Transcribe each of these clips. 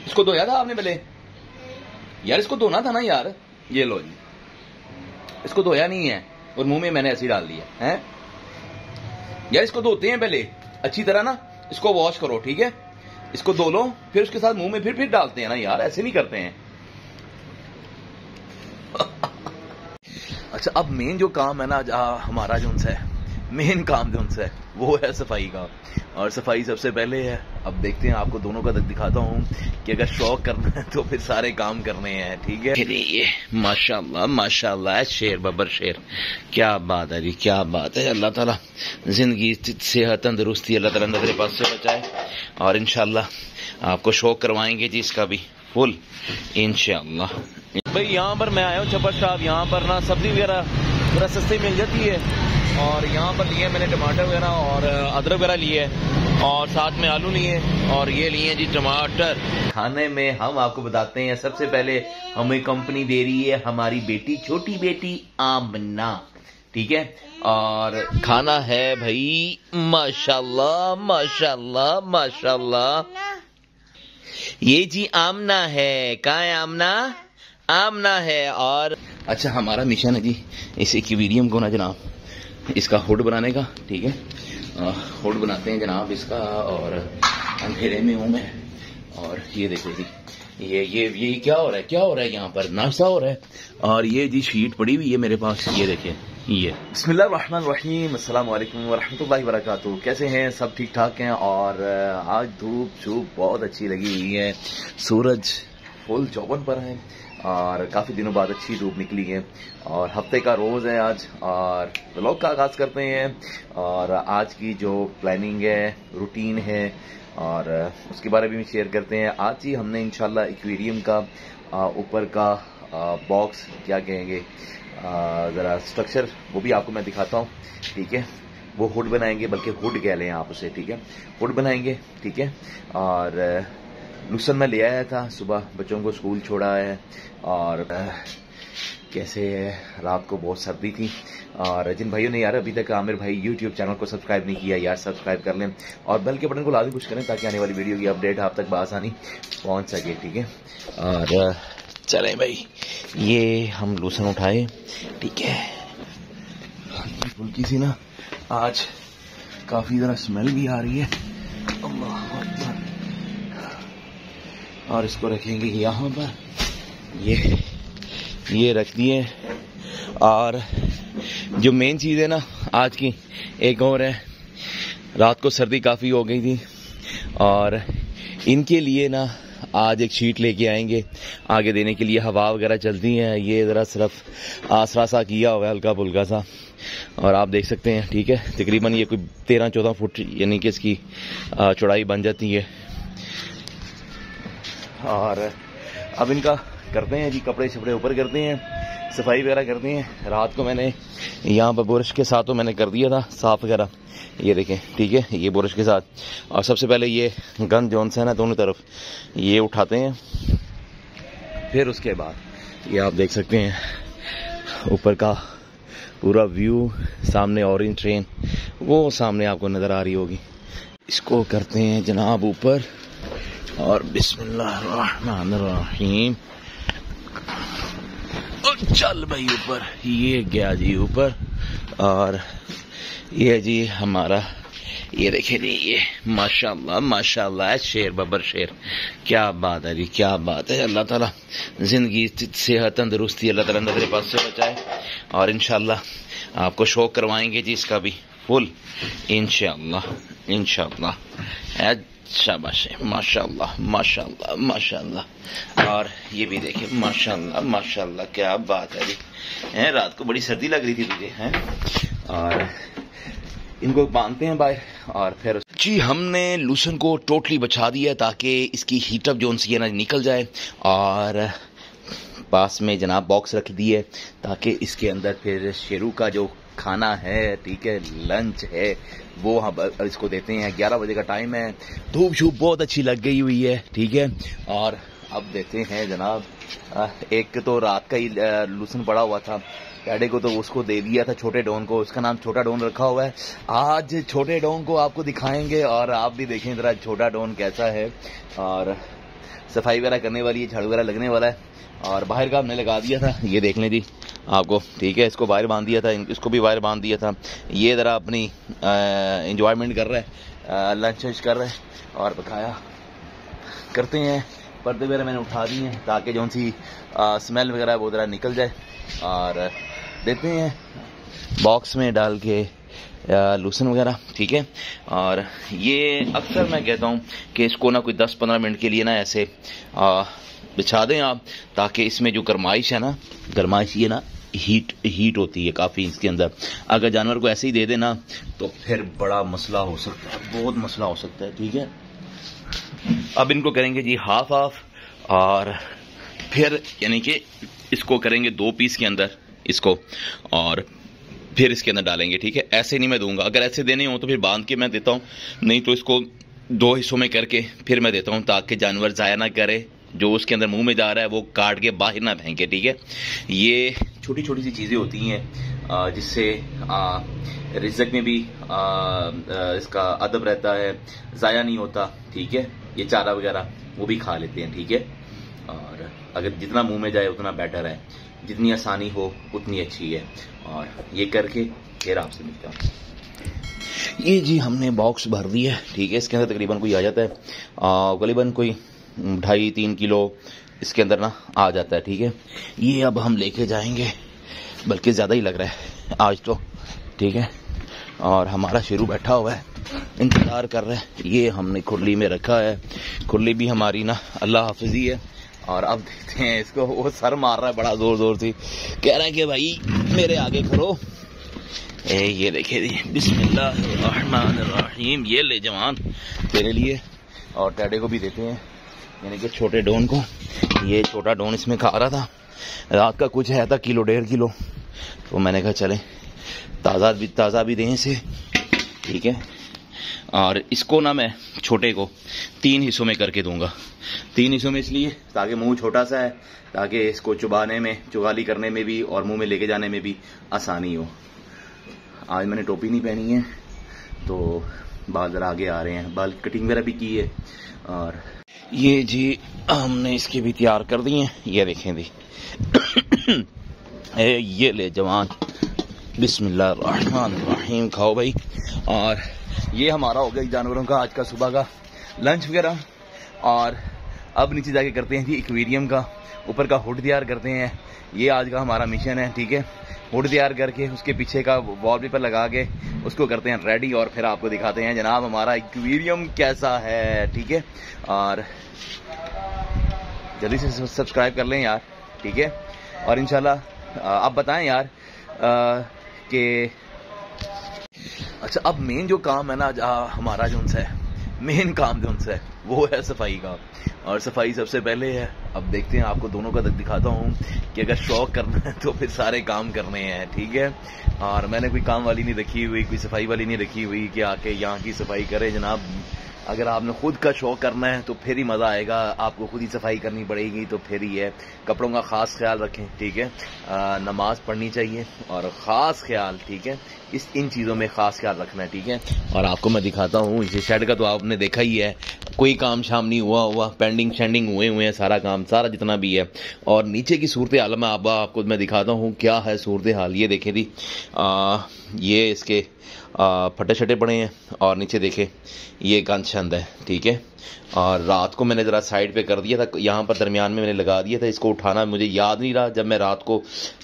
इसको धोया था आपने पहले? यार इसको धोना था ना यार। ये लो जी, इसको धोया नहीं है और मुंह में मैंने ऐसे ही डाल दिया है। यार इसको धोते हैं पहले अच्छी तरह ना, इसको वॉश करो ठीक है, इसको धो लो, फिर उसके साथ मुंह में फिर डालते हैं ना यार, ऐसे नहीं करते हैं। अच्छा, अब मेन जो काम है ना हमारा जो उनसे मेन काम जो उनसे वो है सफाई का, और सफाई सबसे पहले है। अब देखते हैं, आपको दोनों का दिखाता हूँ कि अगर शौक करना है तो फिर सारे काम करने हैं ठीक है। ये माशाल्लाह माशाल्लाह, शेर बबर शेर, क्या बात है जी, क्या बात है। अल्लाह ताला जिंदगी सेहत तंदुरुस्ती अल्लाह ताला नजर पास से बचाए, और इंशाल्लाह आपको शौक करवाएंगे जी इसका भी फुल इंशाल्लाह। भाई यहाँ पर मैं आया हूँ चप्पल शॉप, यहाँ पर ना सब्जी वगैरह थोड़ा सस्ती मिल जाती है, और यहाँ पर लिए मैंने टमाटर वगैरह और अदरक वगैरह लिए, और साथ में आलू लिए, और ये लिए जी टमाटर। खाने में हम आपको बताते हैं, सबसे पहले हमें कंपनी दे रही है हमारी बेटी, छोटी बेटी आमना, ठीक है। और खाना है भाई माशाल्लाह माशाल्लाह माशाल्लाह, ये जी आमना है। कहाँ है आमना? आमना है। और अच्छा, हमारा मिशन है जी इस एक्वेरियम को ना जनाब, इसका हुड बनाने का, ठीक है। हुड बनाते हैं जनाब इसका, और अंधेरे में हूँ मैं। और ये देखो जी, ये क्या हो रहा है, क्या हो रहा है यहाँ पर, नाश्ता हो रहा है। और ये जी शीट पड़ी हुई है मेरे पास, ये देखिए ये। बिस्मिल्लाहिर्रहमानिर्रहीम, अस्सलाम वालेकुम वरहमतुल्लाहि वबरकातुहू। कैसे हैं सब? ठीक ठाक हैं। और आज धूप छूप बहुत अच्छी लगी हुई है, सूरज फुल चौबन पर है, और काफ़ी दिनों बाद अच्छी धूप निकली है, और हफ्ते का रोज़ है आज, और व्लॉग का आगाज़ करते हैं। और आज की जो प्लानिंग है, रूटीन है, और उसके बारे में भी शेयर करते हैं। आज ही हमने इंशाल्लाह एक्वेरियम का ऊपर का बॉक्स, क्या कहेंगे, ज़रा स्ट्रक्चर, वो भी आपको मैं दिखाता हूँ, ठीक है। वो हुड बनाएंगे, बल्कि हुड कह लें आप उसे, ठीक है, हुड बनाएंगे, ठीक है। और लूसन में ले आया था, सुबह बच्चों को स्कूल छोड़ा है, और कैसे रात को बहुत सर्दी थी। और जिन भाइयों ने यार अभी तक आमिर भाई यूट्यूब चैनल को सब्सक्राइब नहीं किया, यार सब्सक्राइब कर लें, और बेल के बटन को लाजमी पुश करें, ताकि आने वाली वीडियो की अपडेट आप तक बआसानी पहुंच सके, ठीक है। और चलें भाई, ये हम लूसन उठाए, ठीक है। हल्की फुल्की सी ना आज काफ़ी ज़रा स्मेल भी आ रही है, और इसको रखेंगे यहाँ पर, ये रख दिए। और जो मेन चीज़ है ना आज की, एक और है, रात को सर्दी काफ़ी हो गई थी, और इनके लिए ना आज एक शीट लेके आएंगे आगे देने के लिए। हवा वगैरह चलती है, ये ज़रा सिर्फ आसरा सा किया हुआ है, हल्का फुल्का सा, और आप देख सकते हैं, ठीक है। तकरीबन ये कोई 13-14 फुट यानी कि इसकी चौड़ाई बन जाती है। और अब इनका करते हैं जी, कपड़े छपड़े ऊपर करते हैं, सफाई वगैरह करते हैं। रात को मैंने यहाँ पर बुरश के साथ तो मैंने कर दिया था साफ वगैरह, ये देखें, ठीक है, ये बुरश के साथ। और सबसे पहले ये गंद जोन से है ना दोनों तरफ ये उठाते हैं, फिर उसके बाद ये आप देख सकते हैं ऊपर का पूरा व्यू, सामने ऑरेंज ट्रेन वो सामने आपको नज़र आ रही होगी। इसको करते हैं जनाब ऊपर, और बिस्मिल्लाहिर्रहमानिर्रहीम, चल भाई ऊपर, ये गया जी ऊपर। और ये जी हमारा, ये देखिए जी, ये माशाल्लाह माशाल्लाह, शेर बबर शेर, क्या बात है जी, क्या बात है। अल्लाह ताला जिंदगी सेहत तंदुरुस्ती अल्लाह ताला नजर पास से बचाए, और इंशाल्लाह आपको शौक करवाएंगे जी इसका भी फुल इंशाल्लाह इंशाल्लाह। शाबाश, माशाल्लाह माशाल्लाह माशाल्लाह। और ये भी देखिए माशाल्लाह माशाल्लाह, क्या बात है जी। हैं, रात को बड़ी सर्दी लग रही थी तुझे, हैं। और इनको बांधते हैं बाहर, और फिर जी हमने लूसन को टोटली बचा दिया ताकि इसकी हीटअप जोन सी है ना निकल जाए। और पास में जनाब बॉक्स रख दिए ताकि इसके अंदर फिर शेरू का जो खाना है, ठीक है, लंच है, वो हम इसको देते हैं। 11 बजे का टाइम है, धूप छूप बहुत अच्छी लग गई हुई है, ठीक है। और अब देते हैं जनाब, एक तो रात का ही लूसन पड़ा हुआ था, डैडी को तो उसको दे दिया था, छोटे डॉन को, उसका नाम छोटा डॉन रखा हुआ है। आज छोटे डॉन को आपको दिखाएंगे, और आप भी देखें जरा छोटा डॉन कैसा है। और सफाई वगैरह करने वाली है, झाड़ू वगैरह लगने वाला है। और बाहर का हमने लगा दिया था, ये देख लें जी आपको, ठीक है। इसको बाहर बांध दिया था, इसको भी बाहर बांध दिया था। ये ज़रा अपनी इंजॉयमेंट कर रहा है, लंच वंच कर रहे हैं और बकाया करते हैं। पर्दे वगैरह मैंने उठा दिए हैं ताकि जो सी स्मेल वगैरह वो ज़रा निकल जाए। और देते हैं बॉक्स में डाल के लूसन वगैरह, ठीक है। और ये अक्सर मैं कहता हूँ कि इसको ना कोई 10-15 मिनट के लिए ना ऐसे बिछा दें आप, ताकि इसमें जो गर्माइश है ना, गर्माइश ये ना हीट होती है काफ़ी इसके अंदर। अगर जानवर को ऐसे ही दे देना तो फिर बड़ा मसला हो सकता है, बहुत मसला हो सकता है, ठीक है। अब इनको करेंगे जी हाफ और फिर यानी कि इसको करेंगे 2 पीस के अंदर इसको, और फिर इसके अंदर डालेंगे, ठीक है। ऐसे नहीं मैं दूंगा, अगर ऐसे देने हो तो फिर बांध के मैं देता हूँ, नहीं तो इसको 2 हिस्सों में करके फिर मैं देता हूँ, ताकि जानवर ज़ाया ना करे, जो उसके अंदर मुंह में जा रहा है वो काट के बाहर ना फेंके, ठीक है। ये छोटी छोटी सी चीज़ें होती हैं जिससे रिज़्क में भी इसका अदब रहता है, ज़ाया नहीं होता, ठीक है। ये चारा वगैरह वो भी खा लेते हैं, ठीक है। और अगर जितना मुंह में जाए उतना बेटर है, जितनी आसानी हो उतनी अच्छी है। और ये करके फिर आपसे मिलता हूँ। ये जी हमने बॉक्स भर दिया है, ठीक है। इसके अंदर तकरीबन कोई आ जाता है, करीबन कोई 2.5-3 किलो इसके अंदर ना आ जाता है, ठीक है। ये अब हम लेके जाएंगे, बल्कि ज़्यादा ही लग रहा है आज तो, ठीक है। और हमारा शेरू बैठा हुआ है, इंतज़ार कर रहा है। ये हमने खुरली में रखा है, खुरली भी हमारी ना अल्लाह हाफिज़ी है। और अब देखते हैं इसको, वो सर मार रहा है बड़ा ज़ोर ज़ोर से, कह रहा है कि भाई मेरे आगे करो। ये देखे जी, बिस्मिल्लाहिर्रहमानिर्रहीम, ये ले जवान तेरे लिए। और टैडे को भी देते हैं, यानी कि छोटे डोन को। ये छोटा डोन इसमें खा रहा था, रात का कुछ है था 1-1.5 किलो, तो मैंने कहा चले ताज़ा भी दें इसे, ठीक है। और इसको ना मैं छोटे को 3 हिस्सों में करके दूंगा। 3 हिस्सों में इसलिए ताकि मुंह छोटा सा है, ताकि इसको चुबाने में, चुगाली करने में भी और मुंह में लेके जाने में भी आसानी हो। आज मैंने टोपी नहीं पहनी है तो बाल जरा आगे आ रहे हैं, बाल कटिंग वगैरह भी की है। और ये जी हमने इसके भी तैयार कर दिए हैं, ये देखें जी ये ले जवान, बिस्मिल्लाहिर्रहमानिर्रहीम, खाओ भाई। और ये हमारा हो गया जानवरों का आज का सुबह का लंच वगैरह। और अब नीचे जाके करते हैं जी एक्वेरियम का ऊपर का हुड तैयार करते हैं। ये आज का हमारा मिशन है, ठीक है। हुड तैयार करके उसके पीछे का वॉलपेपर लगा के उसको करते हैं रेडी, और फिर आपको दिखाते हैं जनाब हमारा एक्वेरियम कैसा है, ठीक है। और जल्दी से सब्सक्राइब कर लें यार, ठीक है। और इंशाल्लाह आप बताएं यार कि अच्छा, अब मेन जो काम है ना हमारा जो उनसे है, मेन काम जो उनसे है वो है सफाई का। और सफाई सबसे पहले है। अब देखते हैं, आपको दोनों का दिखाता हूँ कि अगर शौक करना है तो फिर सारे काम करने हैं, ठीक है। और मैंने कोई काम वाली नहीं रखी हुई, कोई सफाई वाली नहीं रखी हुई कि आके यहाँ की सफाई करे जनाब। अगर आपने खुद का शौक करना है तो फिर ही मज़ा आएगा, आपको खुद ही सफाई करनी पड़ेगी तो फिर ही है। कपड़ों का ख़ास ख्याल रखें, ठीक है। नमाज पढ़नी चाहिए और ख़ास ख्याल, ठीक है, इन चीज़ों में ख़ास ख्याल रखना है, ठीक है। और आपको मैं दिखाता हूँ, इसे शेड का तो आपने देखा ही है, कोई काम शाम नहीं हुआ, पेंडिंग शेंडिंग हुए हैं सारा काम, सारा जितना भी है। और नीचे की सूरत हाल में आपको मैं दिखाता हूँ क्या है सूरत हाल। ये देखें थी, ये इसके फटे शटे पड़े हैं, और नीचे देखे ये गंद शंद है, ठीक है। और रात को मैंने ज़रा साइड पे कर दिया था, यहाँ पर दरमियान में मैंने लगा दिया था। इसको उठाना मुझे याद नहीं रहा, जब मैं रात को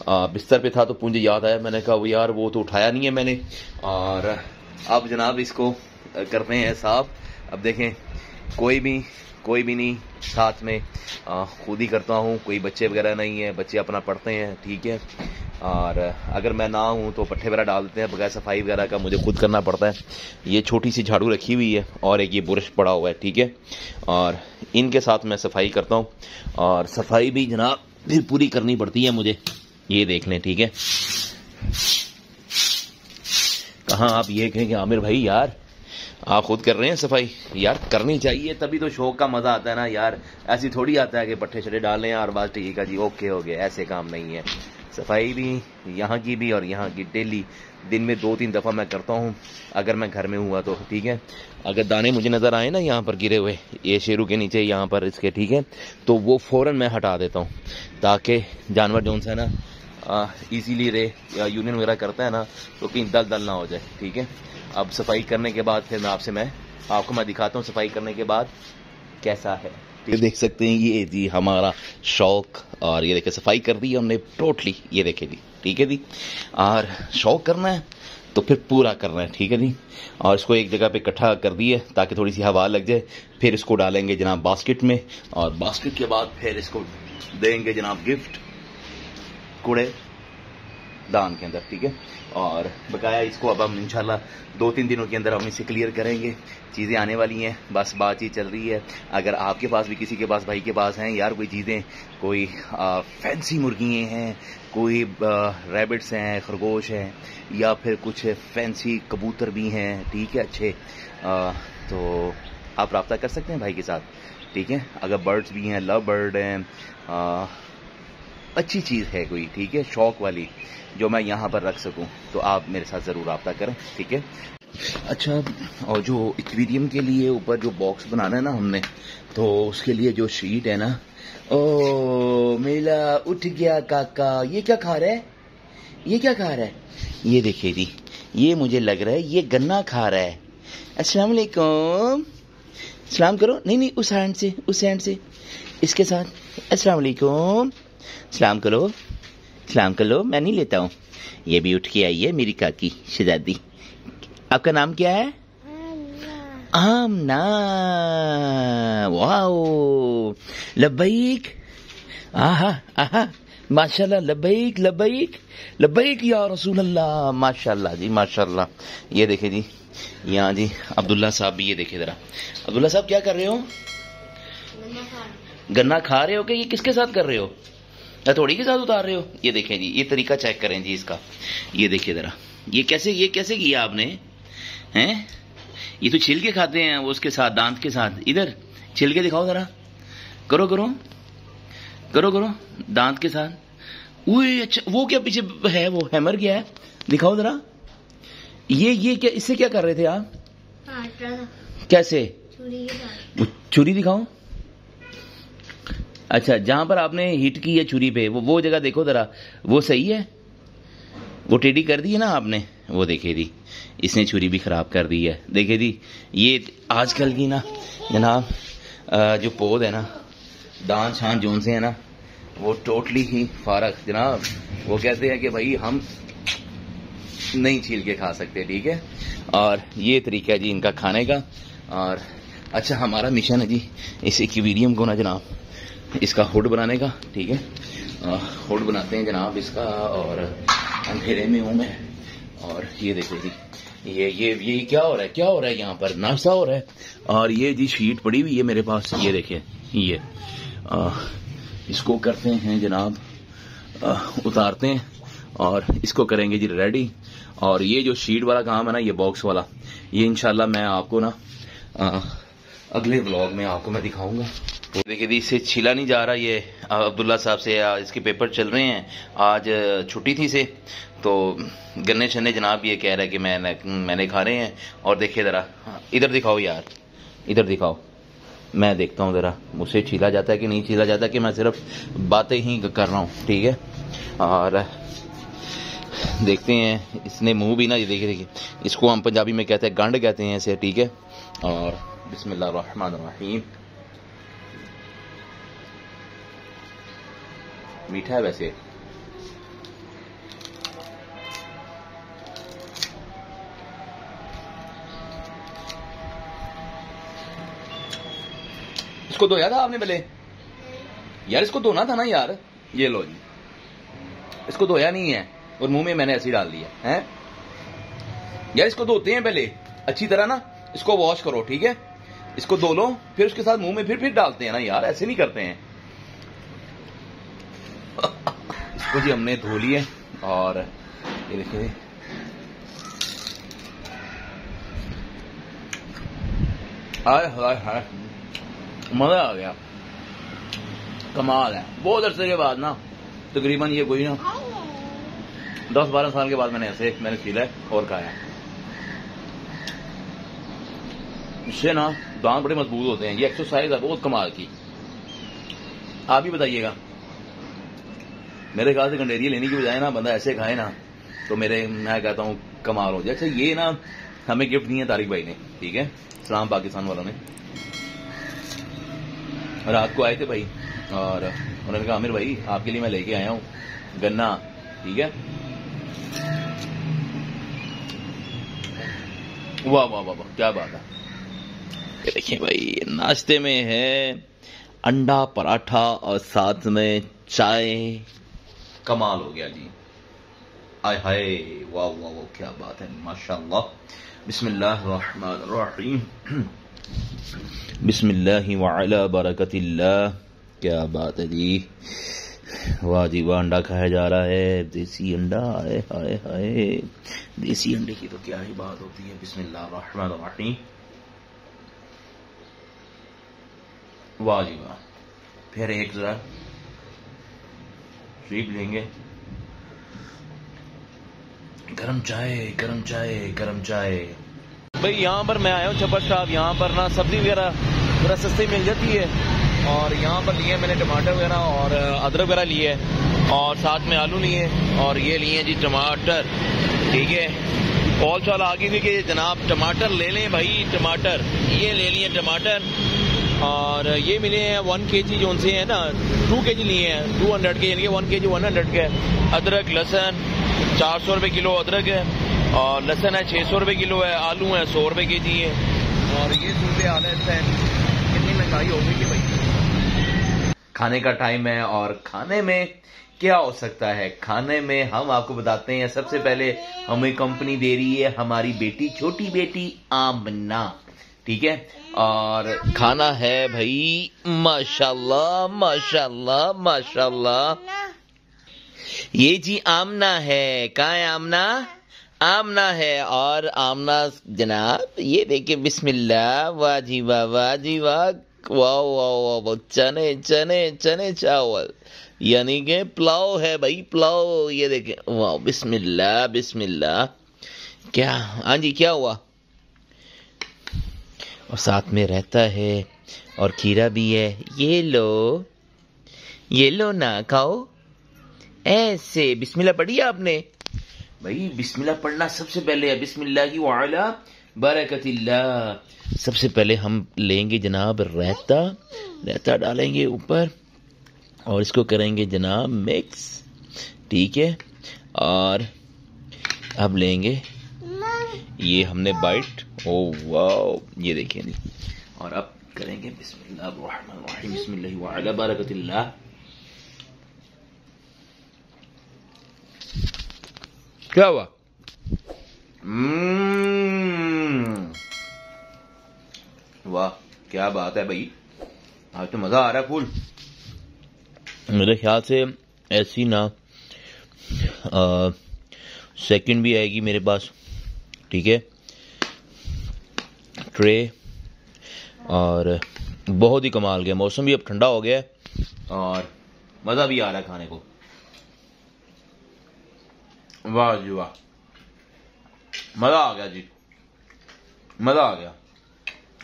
बिस्तर पे था तो मुझे याद आया, मैंने कहा वो यार वो तो उठाया नहीं है मैंने। और अब जनाब इसको करते हैं साफ। अब देखें कोई भी नहीं साथ में, खुद ही करता हूँ, कोई बच्चे वगैरह नहीं है, बच्चे अपना पढ़ते हैं, ठीक है। और अगर मैं ना हूँ तो पट्टे वगैरह डाल देते हैं, बगैर सफाई वगैरह का मुझे खुद करना पड़ता है। ये छोटी सी झाड़ू रखी हुई है और एक ये बुरश पड़ा हुआ है, ठीक है। और इनके साथ मैं सफाई करता हूँ, और सफाई भी जनाब फिर पूरी करनी पड़ती है मुझे। ये देख लें, ठीक है। कहाँ आप ये कहें कि आमिर भाई यार आप खुद कर रहे हैं सफाई, यार करनी चाहिए, तभी तो शौक का मजा आता है ना यार। ऐसी थोड़ी आता है कि पट्टे छट्टे डाल लें और बस ठीक है जी ओके हो गया, ऐसे काम नहीं है। सफाई भी यहाँ की भी और यहाँ की डेली दिन में 2-3 दफ़ा मैं करता हूँ अगर मैं घर में हुआ तो, ठीक है। अगर दाने मुझे नज़र आए ना यहाँ पर गिरे हुए, ये शेरू के नीचे यहाँ पर इसके, ठीक है, तो वो फ़ौरन मैं हटा देता हूँ ताकि जानवर जो है ना इजीली रहे, या यूरिन वगैरह करता है ना तो कहीं दल ना हो जाए, ठीक है। अब सफाई करने के बाद फिर आपको मैं दिखाता हूँ सफाई करने के बाद कैसा है। ये देख सकते हैं, ये जी हमारा शौक, और ये देखिए सफाई कर दी हमने टोटली, ये देखिए जी, ठीक है जी। और शौक करना है तो फिर पूरा करना है, ठीक है जी। और इसको एक जगह पे इकट्ठा कर दिए ताकि थोड़ी सी हवा लग जाए, फिर इसको डालेंगे जनाब बास्केट में, और बास्केट के बाद फिर इसको देंगे जनाब गिफ्ट कूड़े दान के अंदर, ठीक है। और बकाया इसको अब हम इंशाल्लाह 2-3 दिनों के अंदर हम इसे क्लियर करेंगे। चीज़ें आने वाली हैं, बस बातचीत चल रही है। अगर आपके पास भी, किसी के पास, भाई के पास हैं यार कोई चीज़ें, कोई फैंसी मुर्गियाँ हैं, कोई रैबिट्स हैं, खरगोश हैं, या फिर कुछ फैंसी कबूतर भी हैं, ठीक है, अच्छे, तो आप रब्ता कर सकते हैं भाई के साथ, ठीक है। अगर बर्ड्स भी हैं, लव बर्ड हैं, अच्छी चीज़ है कोई, ठीक है, शौक वाली, जो मैं यहाँ पर रख सकूँ, तो आप मेरे साथ ज़रूर रब्ता करें, ठीक है। अच्छा, और जो एक्वेरियम के लिए ऊपर जो बॉक्स बनाना है ना हमने, तो उसके लिए जो शीट है ना, ओ मेला उठ गया काका, ये क्या खा रहा है, ये क्या खा रहा है, ये देखिए जी, ये मुझे लग रहा है ये गन्ना खा रहा है। अस्सलाम वालेकुम, सलाम करो, नहीं उस हैंड से इसके साथ अस्सलाम वालेकुम, सलाम करो, मैं नहीं लेता हूँ। ये भी उठ के आई है मेरी काकी शहजादी। आपका नाम क्या है? आमना। वाओ, लब्बैक, आहा माशाल्लाह, लब्बैक या रसूल अल्लाह, माशाल्लाह जी माशाल्लाह। ये देखे जी, यहाँ जी अब्दुल्ला साहब भी, ये देखे जरा, अब्दुल्ला साहब क्या कर रहे हो? गन्ना खा रहे हो कि ये किसके साथ कर रहे हो? हथौड़ी के साथ उतार रहे हो? ये देखें जी, ये तरीका चेक करें जी इसका, ये देखिए जरा, ये कैसे किया आपने, हैं? ये तो छिल के खाते हैं वो उसके साथ, दांत के साथ। इधर छिल के दिखाओ जरा, करो दांत के साथ। उए अच्छा, वो क्या पीछे है, वो हैमर क्या है, दिखाओ जरा। ये क्या, इससे क्या कर रहे थे आप? कैसे? छुरी दिखाओ। अच्छा, जहां पर आपने हिट की है छुरी पे, वो जगह देखो जरा, वो सही है? वो टेढ़ी कर दी है ना आपने, वो देखिए जी, इसने छुरी भी खराब कर दी है। देखिए जी, ये आजकल की ना जनाब जो पौध है ना, दांत शान जोन से है ना, वो टोटली ही फारग जनाब। वो कहते हैं कि भाई हम नहीं छील के खा सकते, ठीक है। और ये तरीका है जी इनका खाने का। और अच्छा, हमारा मिशन है जी इस एक्वेरियम को ना जनाब, इसका हुड बनाने का, ठीक है। हुड बनाते हैं जनाब इसका, और अंधेरे में हूँ मैं। और ये देखो जी, ये क्या हो रहा है यहाँ पर, नाश्ता हो रहा है। और ये जी शीट पड़ी हुई है मेरे पास, ये देखिए, ये इसको करते हैं जनाब, उतारते हैं और इसको करेंगे जी रेडी। और ये जो शीट वाला काम है ना, ये बॉक्स वाला, ये इंशाल्लाह मैं आपको ना अगले व्लॉग में आपको मैं दिखाऊंगा। तो देखिए जी, इससे छिला नहीं जा रहा। ये अब्दुल्ला साहब से इसके पेपर चल रहे हैं, आज छुट्टी थी से, तो गन्ने शन्ने जनाब ये कह रहा है कि मैंने खाने हैं। और देखिए ज़रा, इधर दिखाओ यार, इधर दिखाओ, मैं देखता हूँ ज़रा मुझसे छीला जाता है कि नहीं छीला जाता, कि मैं सिर्फ बातें ही कर रहा हूँ, ठीक है। और देखते हैं, इसने मुंह भी ना, ये देखिए, इसको हम पंजाबी में कहते हैं गंड कहते हैं इसे, ठीक है। और बिस्मिल्लाह रहमान रहीम, मीठा है वैसे, इसको धोया था आपने पहले यार, इसको धोना था ना यार। ये लो जी, इसको धोया नहीं है और मुंह में मैंने ऐसे ही डाल दिया है यार। इसको धोते हैं पहले अच्छी तरह ना, इसको वॉश करो, ठीक है। इसको धो लो, फिर उसके साथ मुंह में फिर डालते हैं ना यार, ऐसे नहीं करते हैं। इसको जी हमने धो लिए, और ये देखिए, हाय हाय हाय, मजा आ गया, कमाल है। बहुत अरसे के बाद ना, तकरीबन ये कोई ना 10-12 साल के बाद मैंने खिला है और खाया। इससे ना दांत बड़े मजबूत होते हैं। ये एक्सरसाइज है बहुत कमाल की। आप ही बताइएगा। मेरे ख्याल से गंडेरिया लेने की बजाय ना बंदा ऐसे खाए ना तो मैं कहता हूँ कमाल हो जाए। अच्छा ये ना हमें गिफ्ट दी है तारिक भाई ने, ठीक है, सलाम पाकिस्तान वालों ने। रात को आए थे भाई और उन्होंने कहा आमिर भाई आपके लिए मैं लेके आया हूँ गन्ना, ठीक है। वाह वाह वाह वाह क्या बात है। देखिए भाई नाश्ते में है अंडा पराठा और साथ में चाय। कमाल हो गया जी। आय हाय वाह वाह वाह क्या बात है माशाल्लाह। बिस्मिल्लाहिर्रहमानिर्रहीम बिस्मिल्लाहि व अला बरकतिल्लाह। क्या बात है जी। वाह जी वाह अंडा खाया जा रहा है, देसी अंडा। हाय हाय हाय देसी अंडे की तो क्या ही बात होती है। बिस्मिल्लाहिर्रहमानिर्रहीम। वाह जी वाह। फिर एक जरा स्वीप लेंगे। गरम चाय गरम चाय गरम चाय। भाई यहाँ पर मैं आया हूँ छप्पर साहब। यहाँ पर ना सब्जी वगैरह थोड़ा सस्ती मिल जाती है और यहाँ पर लिए मैंने टमाटर वगैरह और अदरक वगैरह लिए और साथ में आलू लिए और ये लिए जी टमाटर, ठीक है। कॉल शॉल आ गई थी कि जनाब टमाटर ले लें भाई, टमाटर ये ले लिए टमाटर। और ये मिले हैं 1 kg जो उनसे है ना 2 kg लिए हैं 200 के, यानी कि 1 kg 100 के। अदरक लहसुन 400 रुपये किलो अदरक है और लहसुन है 600 रुपये किलो है। आलू है 100 रुपये kg है। और ये सूरत हाल है, कितनी महंगाई हो गई है भाई। खाने का टाइम है और खाने में क्या हो सकता है। खाने में हम आपको बताते हैं। सबसे पहले हमें कंपनी दे रही है हमारी बेटी, छोटी बेटी आमना, ठीक है। और खाना है भाई माशाल्लाह माशाल्लाह माशाल्लाह। ये जी आमना है। कहाँ है आमना? आमना है। और आमना जनाब ये देखिए बिस्मिल्लाह। वाह जी वाह वाह जी वाह वाह वाह वाह। चने चने चने चावल यानी कि पुलाव है भाई, पुलाव। ये देखें वाह बिस्मिल्लाह बिस्मिल्लाह। क्या हाँ जी क्या हुआ? और साथ में रहता है और खीरा भी है। ये लो ना खाओ ऐसे। बिस्मिल्लाह पढ़ी आपने भाई? बिस्मिल्लाह पढ़ना सबसे पहले है। बिस्मिल्लाहि व अला बरकतिल्लाह। सबसे पहले हम लेंगे जनाब रायता डालेंगे ऊपर और इसको करेंगे जनाब मिक्स, ठीक है। और अब लेंगे ये हमने बाइट। ओ वाह ये देखिए जी। और अब करेंगे बिस्मिल्लाहिर्रहमानिर्रहीम बिस्मिल्लाहि व अला बरकतिल्लाह। क्या हुआ? वाह क्या बात है भाई। आज तो मजा आ रहा है फुल। मेरे ख्याल से ऐसी ना सेकंड भी आएगी मेरे पास, ठीक है, ट्रे। और बहुत ही कमाल गया। मौसम भी अब ठंडा हो गया है और मजा भी आ रहा है खाने को। वाह जी वाह मजा आ गया जी, मजा आ गया।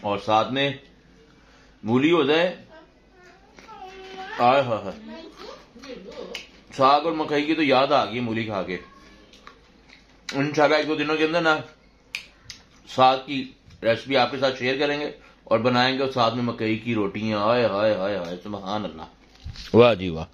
और साथ में मूली हो जाए, आय हाय हाय। साग और मकई की तो याद आ गई मूली खा के। इंशाल्लाह 1-2 दिनों के अंदर ना साग की रेसिपी आपके साथ शेयर करेंगे और बनाएंगे और साथ में मकई की रोटियां। हाय हाय हाय हाय सुभान अल्लाह। वाह जी वाह।